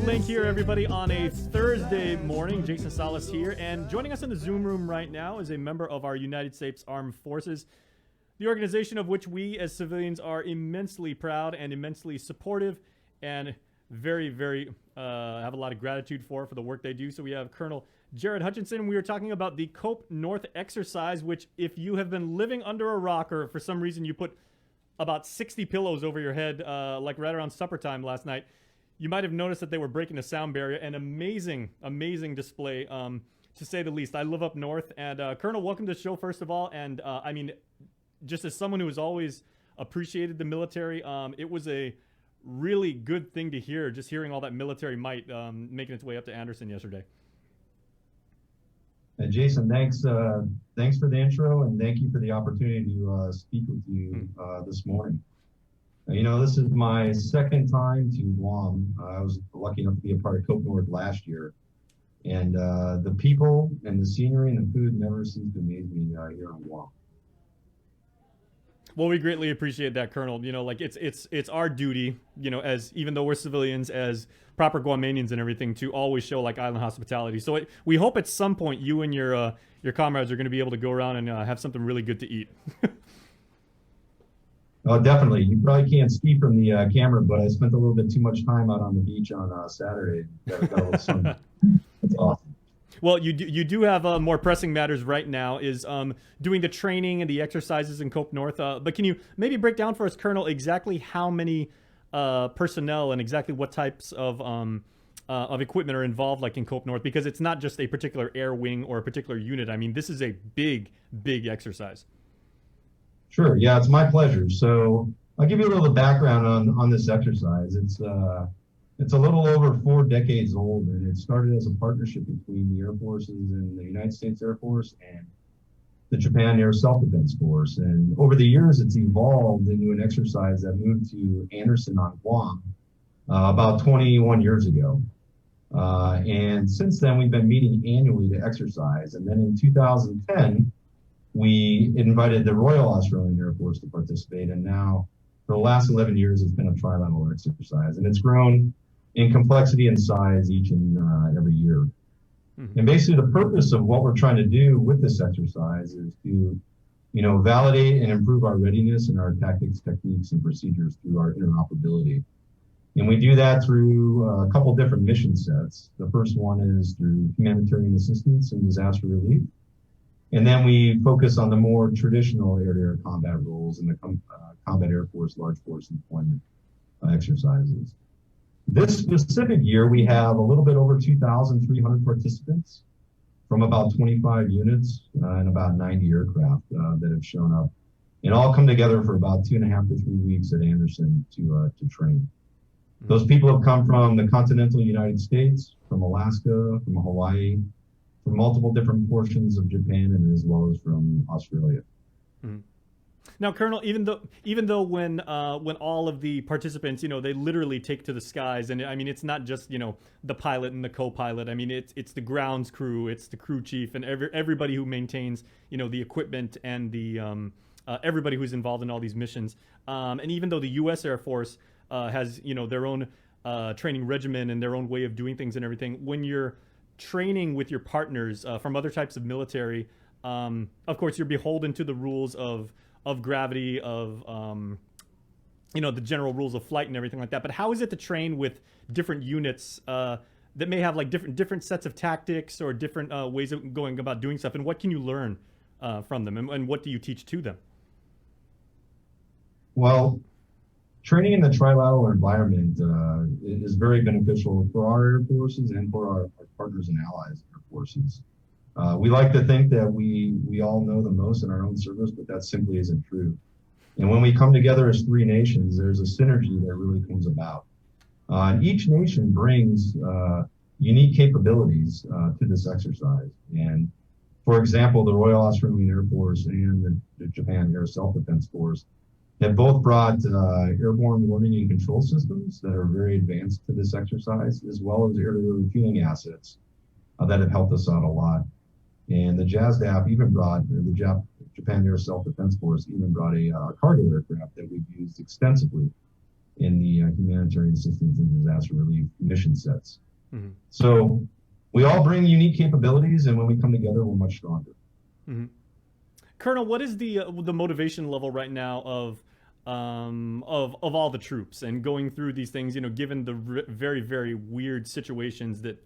Link here, everybody, on a Thursday morning. Jason Salas here, and joining us in the Zoom room right now is a member of our United States Armed Forces, the organization of which we as civilians are immensely proud and immensely supportive and very have a lot of gratitude for the work they do. So we have Colonel Jared Hutchinson. We were talking about the Cope North exercise, which if you have been living under a rock or for some reason you put about 60 pillows over your head, like right around supper time last night, you might have noticed that they were breaking the sound barrier. An amazing display, to say the least. I live up north, and Colonel, welcome to the show, first of all. And I mean, just as someone who has always appreciated the military, it was a really good thing to hear, just hearing all that military might making its way up to Anderson yesterday. Jason, thanks for the intro, and thank you for the opportunity to speak with you this morning. You know, this is my second time to Guam. I was lucky enough to be a part of Cope North last year, and the people and the scenery and the food never seems to amaze me here on Guam. Well, we greatly appreciate that, Colonel. You know, like it's our duty, you know, as even though we're civilians, as proper Guamanians and everything, to always show like island hospitality. So we hope at some point you and your comrades are going to be able to go around and have something really good to eat. Oh, definitely. You probably can't see from the camera, but I spent a little bit too much time out on the beach on Saturday. Got a little sun. That's awesome. Well, you do have more pressing matters right now, is doing the training and the exercises in Cope North. But can you maybe break down for us, Colonel, exactly how many personnel and exactly what types of equipment are involved, like in Cope North? Because it's not just a particular air wing or a particular unit. I mean, this is a big exercise. Sure. Yeah, it's my pleasure. So I'll give you a little background on this exercise. It's a little over 4 decades old, and it started as a partnership between the Air Forces and the United States Air Force and the Japan Air Self-Defense Force. And over the years, it's evolved into an exercise that moved to Anderson on Guam about 21 years ago. And since then, we've been meeting annually to exercise. And then in 2010, we invited the Royal Australian Air Force to participate. And now, for the last 11 years, it's been a trilateral exercise. And it's grown in complexity and size each and every year. Mm-hmm. And basically the purpose of what we're trying to do with this exercise is to, you know, validate and improve our readiness and our tactics, techniques, and procedures through our interoperability. And we do that through a couple different mission sets. The first one is through humanitarian assistance and disaster relief. And then we focus on the more traditional air-to-air combat roles and the combat Air Force, large force deployment exercises. This specific year, we have a little bit over 2,300 participants from about 25 units and about 90 aircraft that have shown up, and all come together for about 2.5 to 3 weeks at Anderson to train. Mm-hmm. Those people have come from the continental United States, from Alaska, from Hawaii, from multiple different portions of Japan, and as well as from Australia. Mm-hmm. Now, Colonel, even though when all of the participants, you know, they literally take to the skies, and I mean, it's not just, you know, the pilot and the co-pilot. I mean, it's the grounds crew, it's the crew chief, and everybody who maintains, you know, the equipment and the everybody who's involved in all these missions. And even though the U.S. Air Force has, you know, their own training regimen and their own way of doing things and everything, when you're training with your partners from other types of military, of course, you're beholden to the rules of gravity, of you know, the general rules of flight and everything like that. But how is it to train with different units that may have like different sets of tactics or different ways of going about doing stuff? And what can you learn from them, and what do you teach to them? Well, training in the trilateral environment is very beneficial for our air forces and for our partners and allies air forces. We like to think that we all know the most in our own service, but that simply isn't true. And when we come together as 3 nations, there's a synergy that really comes about. And each nation brings unique capabilities to this exercise. And for example, the Royal Australian Air Force and the Japan Air Self-Defense Force have both brought airborne warning and control systems that are very advanced to this exercise, as well as air-to-air refueling assets that have helped us out a lot. And the JASDAF even brought, or the Japan Air Self-Defense Force even brought a cargo aircraft that we've used extensively in the humanitarian assistance and disaster relief mission sets. Mm-hmm. So we all bring unique capabilities, and when we come together, we're much stronger. Mm-hmm. Colonel, what is the motivation level right now of all the troops and going through these things? You know, given the very, very weird situations that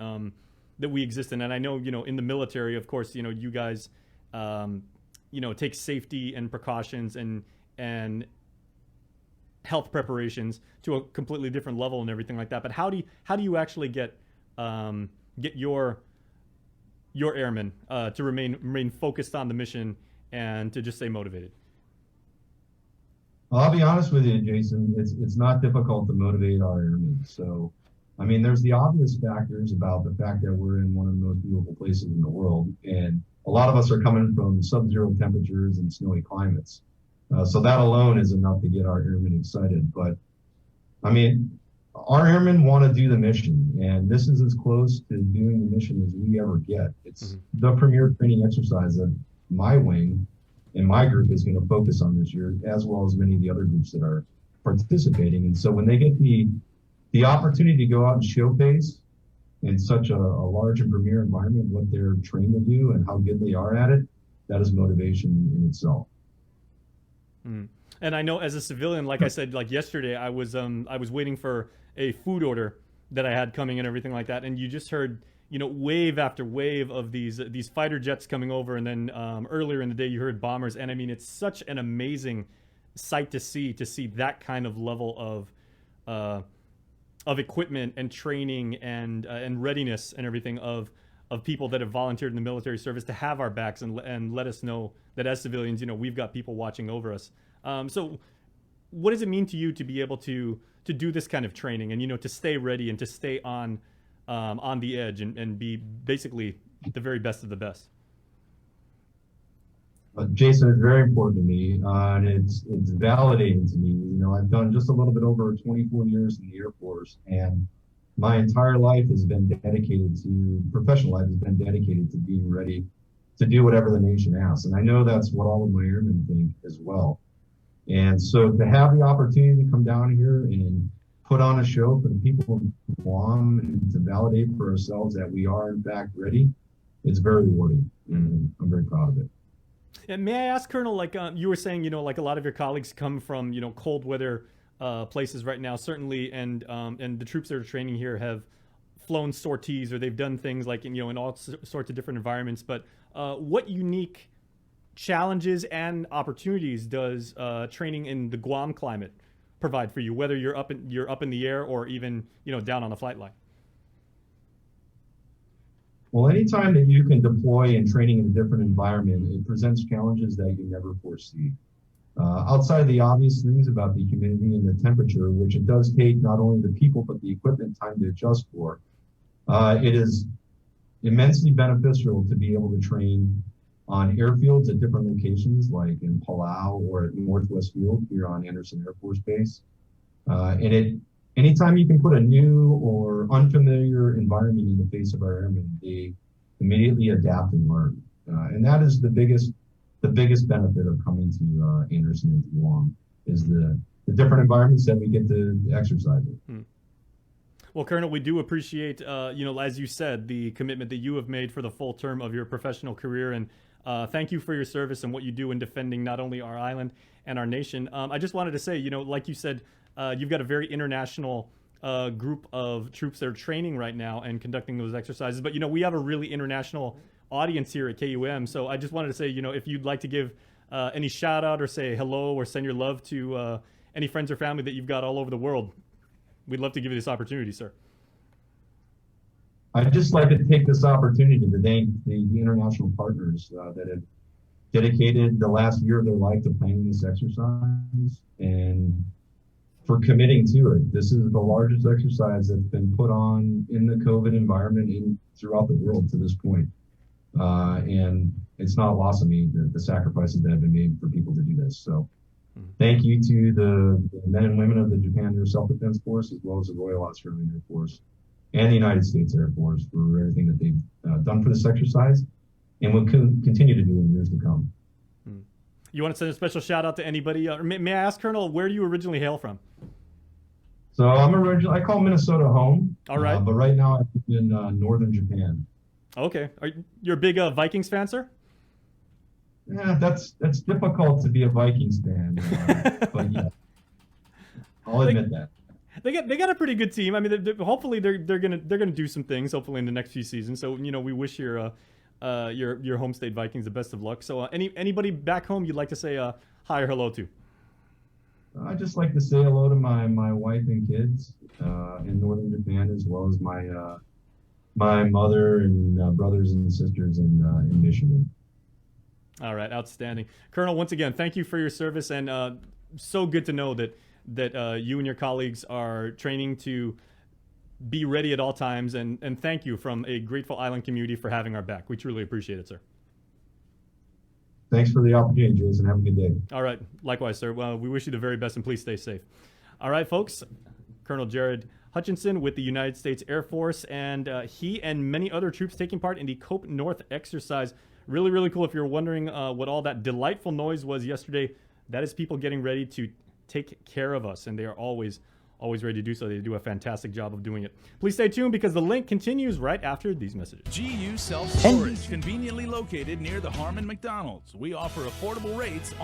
that we exist in, and I know, you know, in the military, of course, you know, you guys, you know, take safety and precautions and health preparations to a completely different level and everything like that. But how do you actually get your airmen to remain focused on the mission and to just stay motivated? Well, I'll be honest with you, Jason. It's not difficult to motivate our airmen. So, I mean, there's the obvious factors about the fact that we're in one of the most beautiful places in the world, and a lot of us are coming from sub-zero temperatures and snowy climates. So that alone is enough to get our airmen excited. But I mean, our airmen want to do the mission, and this is as close to doing the mission as we ever get. It's the premier training exercise that my wing and my group is going to focus on this year, as well as many of the other groups that are participating. And so when they get the opportunity to go out and showcase in such a large and premier environment what they're trained to do and how good they are at it, that is motivation in itself. Mm. And I know as a civilian, like I said, like yesterday, I was waiting for a food order that I had coming and everything like that, and you just heard, you know, wave after wave of these fighter jets coming over, and then earlier in the day you heard bombers, and I mean, it's such an amazing sight to see that kind of level of equipment and training and readiness and everything of people that have volunteered in the military service to have our backs and let us know that as civilians, you know, we've got people watching over us. So what does it mean to you to be able to do this kind of training and, you know, to stay ready and to stay on the edge and be basically the very best of the best? Jason, it's very important to me, and it's validating to me. You know, I've done just a little bit over 24 years in the Air Force, and my entire life has been dedicated to, professional life has been dedicated to being ready to do whatever the nation asks. And I know that's what all of my airmen think as well. And so to have the opportunity to come down here and put on a show for the people of Guam and to validate for ourselves that we are in fact ready, it's very rewarding, and I'm very proud of it. And may I ask, Colonel, like you were saying, you know, like a lot of your colleagues come from, you know, cold weather places right now, certainly, and the troops that are training here have flown sorties or they've done things like, you know, in all sorts of different environments. But what unique challenges and opportunities does training in the Guam climate provide for you, whether you're up in the air or even, you know, down on the flight line? Well, anytime that you can deploy and training in a different environment, it presents challenges that you never foresee. Outside of the obvious things about the humidity and the temperature, which it does take not only the people but the equipment time to adjust for, it is immensely beneficial to be able to train on airfields at different locations, like in Palau or at Northwest Field here on Anderson Air Force Base. Anytime you can put a new or unfamiliar environment in the face of our airmen, they immediately adapt and learn. And that is the biggest benefit of coming to Anderson and to Guam, is the different environments that we get to exercise it. Well, Colonel, we do appreciate, you know, as you said, the commitment that you have made for the full term of your professional career. And thank you for your service and what you do in defending not only our island and our nation. I just wanted to say, you know, like you said, you've got a very international group of troops that are training right now and conducting those exercises. But, you know, we have a really international audience here at KUM. So I just wanted to say, you know, if you'd like to give any shout out or say hello or send your love to any friends or family that you've got all over the world, we'd love to give you this opportunity, sir. I'd just like to take this opportunity to thank the international partners that have dedicated the last year of their life to planning this exercise and for committing to it. This is the largest exercise that's been put on in the COVID environment throughout the world to this point. And it's not lost on me the sacrifices that have been made for people to do this. So thank you to the men and women of the Japan Air Self-Defense Force, as well as the Royal Australian Air Force and the United States Air Force for everything that they've done for this exercise and will continue to do in years to come. You want to send a special shout out to anybody? May I ask, Colonel, where do you originally hail from? So I call Minnesota home. All right. But right now I live in northern Japan. Okay. You're a big Vikings fan, sir? Yeah, that's difficult to be a Vikings fan, but yeah, I'll admit that. They got a pretty good team. I mean, hopefully they're gonna do some things. Hopefully in the next few seasons. So we wish your home state Vikings the best of luck. So anybody back home you'd like to say hi or hello to? I just like to say hello to my wife and kids in northern Japan, as well as my mother and brothers and sisters in Michigan. All right, outstanding, Colonel. Once again, thank you for your service, and so good to know that you and your colleagues are training to be ready at all times. And thank you from a grateful island community for having our back. We truly appreciate it, sir. Thanks for the opportunity, Jason. Have a good day. All right, likewise, sir. Well, we wish you the very best, and please stay safe. All right, folks. Colonel Jared Hutchinson with the United States Air Force, and he and many other troops taking part in the Cope North exercise. Really, really cool. If you're wondering what all that delightful noise was yesterday, that is people getting ready to take care of us, and they are always ready to do so. They do a fantastic job of doing it. Please stay tuned because the link continues right after these messages. GU Self Storage, conveniently located near the Harmon McDonald's. We offer affordable rates on